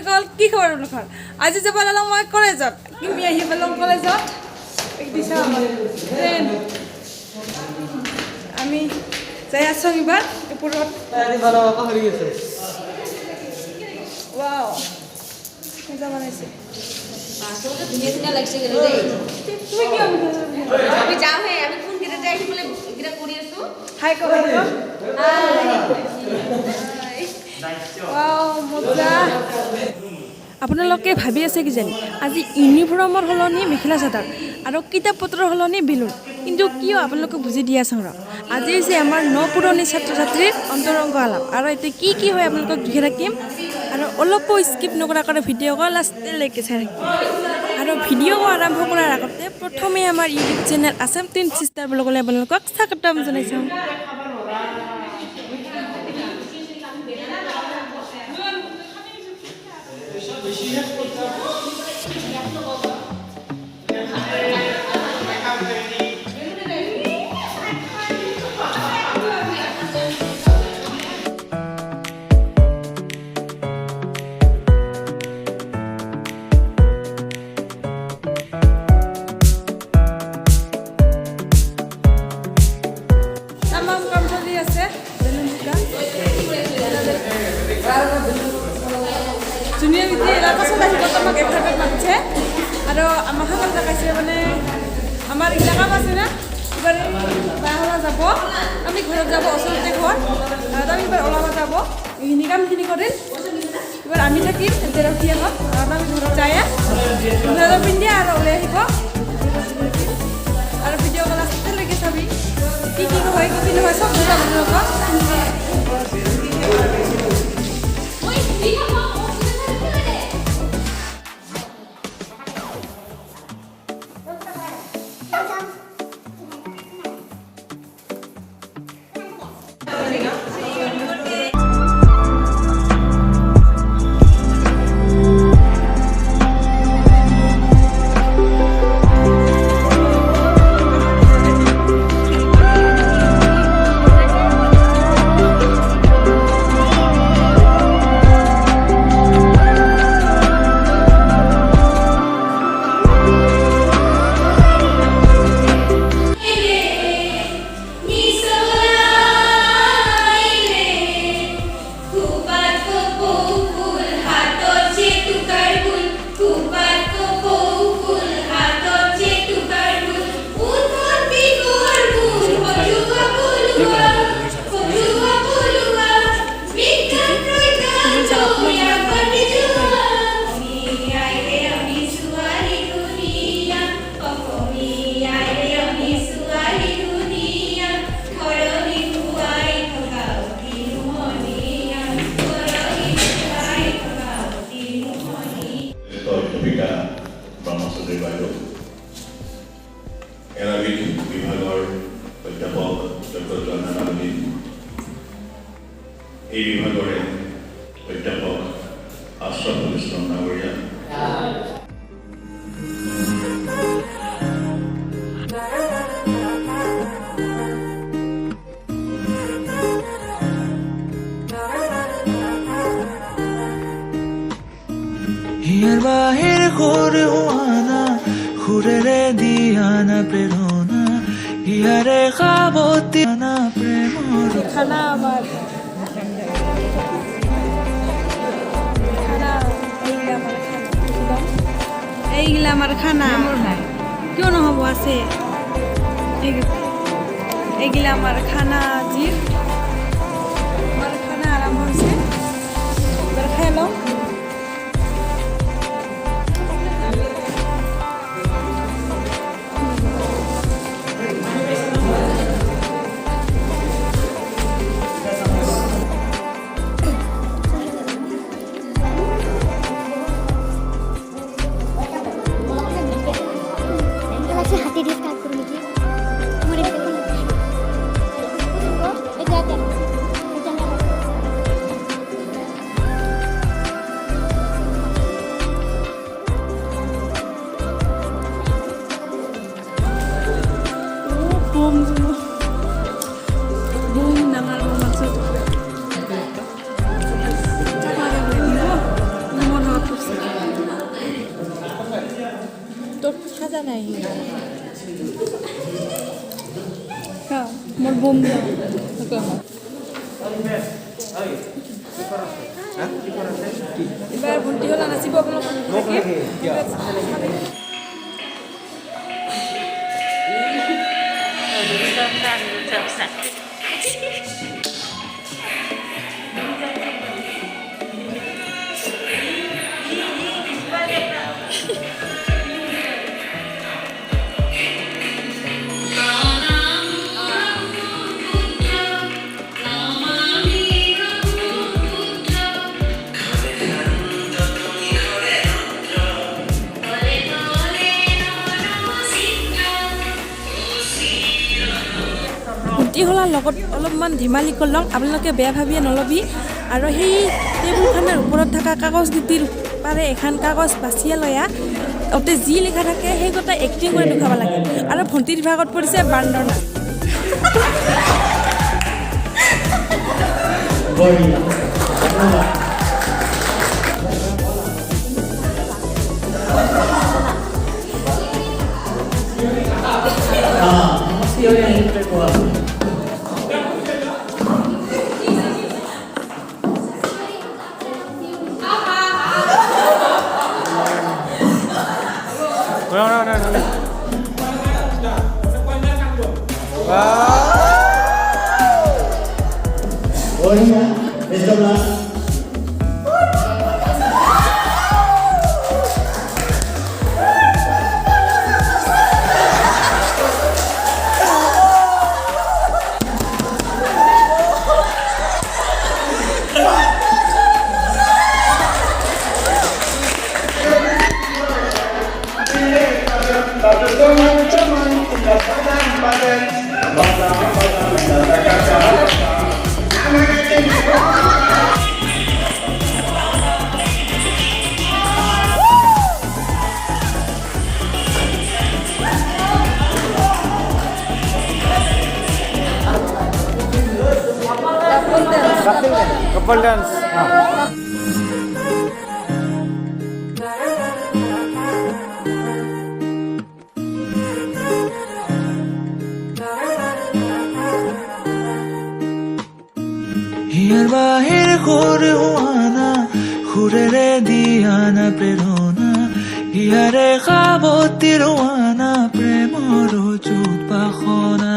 গ'ল কি খবৰ আপোনালোকৰ আজি যাব লালং মই কলেজত কিমি আহি পালোঁ কলেজত দেখিছা ট্ৰেইন আমি যাই আছোঁ এইবাৰ ওপৰত ৱাও মজা বনাইছে ধুনীয়া ধুনীয়া লাগিছে কিন্তু দেই তুমি কি আমি যাওঁহে আমি কোনকেইটা যাই আহিবলৈ এইকেইটা কৰি আছোঁ হাই কমেণ্ট ৱাও মজা আপোনালোকে ভাবি আছে কিজানি আজি ইউনিফৰ্মৰ সলনি মেখেলা চাদৰ আৰু কিতাপ পত্ৰৰ সলনি বেলুন কিন্তু কিয় আপোনালোকে বুজি দি আছে আজি হৈছে আমাৰ পুৰণি ছাত্ৰ ছাত্ৰীৰ অন্তৰংগ আলাপ আৰু এতিয়া কি হয় আপোনালোকক দেখি থাকিম আৰু অলপো স্কিপ নকৰাকৈ ভিডিঅ'ক লাষ্টলৈকে চাই থাকিম আৰু ভিডিঅ' আৰম্ভ কৰাৰ আগতে প্ৰথমে আমাৰ YouTube channel Assam twin sister ব্লগলৈ আপোনালোকক স্বাগতম জনাইছোঁ জুনিয়ৰ বিদ্যালয় এলাৰ পাছত আহিব তোমাক এঘাৰটাত মাতিছে আৰু আমাৰ সকলো জেগাইছে মানে আমাৰ ইলাকা আছে না এবাৰ বাহঁত যাব আমি ঘৰত যাব ওচৰতে ঘৰ আৰু আমি এবাৰ ওলাব যাব এইখিনি কামখিনি কৰিম এবাৰ আমি থাকিম এতিয়া ৰখি আহক আৰু আমি ঘৰত যায় ঘৰত পিন্ধি আৰু ওলাই আহিব আৰু ভিডিঅ' কল লাষ্টলৈকে চাবি কি হয় কি নহয় চব বুজাব আপোনালোকক এই বিভাগৰে অধ্যাপক আশ্ৰফুল ইছলাম নাগৰীয়া হিয়াৰ বাহিৰ সৰু হোৱানা সুৰেৰে দিয়ানা প্ৰেৰণা হিয়াৰে সাৱতি আনা প্ৰেমৰ খানা আমাৰ এইগুলা আমার খানা কিয় নহব আছে এইগুলা আমার খানা জি আমার খানা আরাম হয়েছে এবার খাই লও হাতি দিয়ে কাজ করে নাকি মরে নাই মোৰ বোম এবাৰ ভণ্টি হ'লা নাচিব ভণ্টি হ'লাৰ লগত অলপমান ধেমালি কৰলং আপোনালোকে বেয়া ভাবিয়ে নলবি আৰু সেই টেবুলখনৰ ওপৰত থকা কাগজ গিটিৰ পাৰে এখন কাগজ বাছিয়ে লয়া তাতে যি লিখা থাকে সেই কথা এক্টিং কৰি দেখুৱাব লাগে আৰু ভণ্টিৰ ভাগত পৰিছে বান্দৰ নাচ couple dance. হিয়ার বাহির করে হোয়ানা খুরেরে দিয়ানা প্রেরণা হিয়ারে খাবতি রোয়ানা প্রেমর চোট পাখনা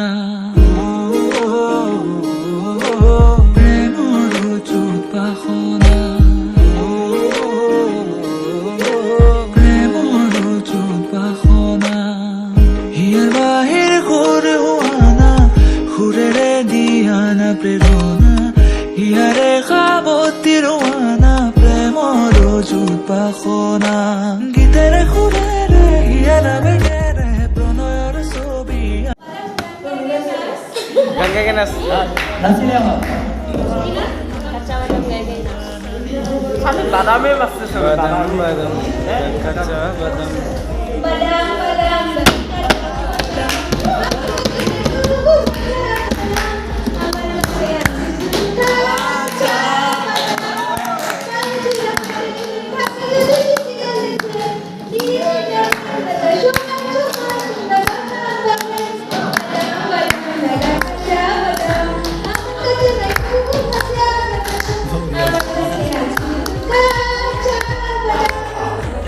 প্রেরণা হিয়ারে খাবতি রোয়ানা প্রেমর জুট পাখনা গীতেরে খুরেরে হিয়ারা বেগেরে প্রণয়ের ছবি গান গাই নাচ নাচিলে আমার বাদামে বাজছে সব বাদাম বাদাম কাঁচা বাদাম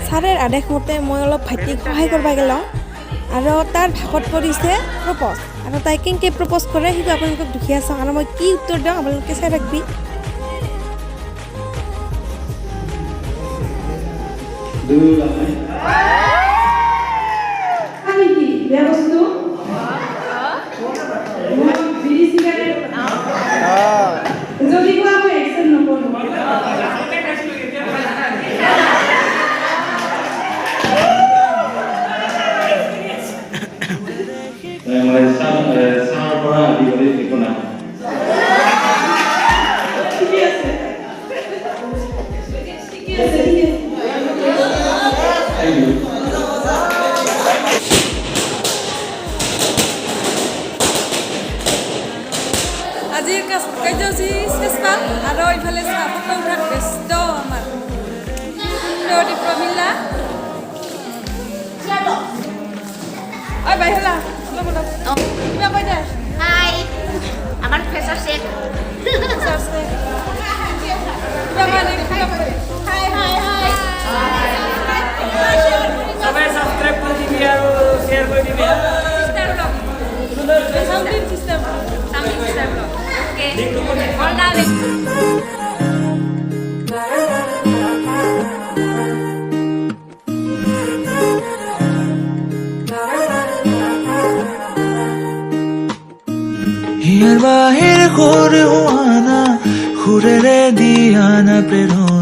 ছাৰৰ আদেশ মতে মই অলপ ভাইটিক সহায় কৰিব গেলাম আৰু তাৰ ভাগত পৰিছে প্ৰপ'জ আৰু তাই কেনেকৈ প্ৰপ'জ কৰে সেইটো আপোনালোকক দুখীয়া চাওঁ আৰু মই কি উত্তৰ দিওঁ আপোনালোকে চাই ৰাখবি ফেচাৰ চেক সবাই সাবস্ক্রাইব করে দিবি আর শেয়ার করে দিবি সাউন্ডিং সিস্টেম হিয়ার বাহির করে হোয়ানা খুরেরে দিয়ানা প্রেরণ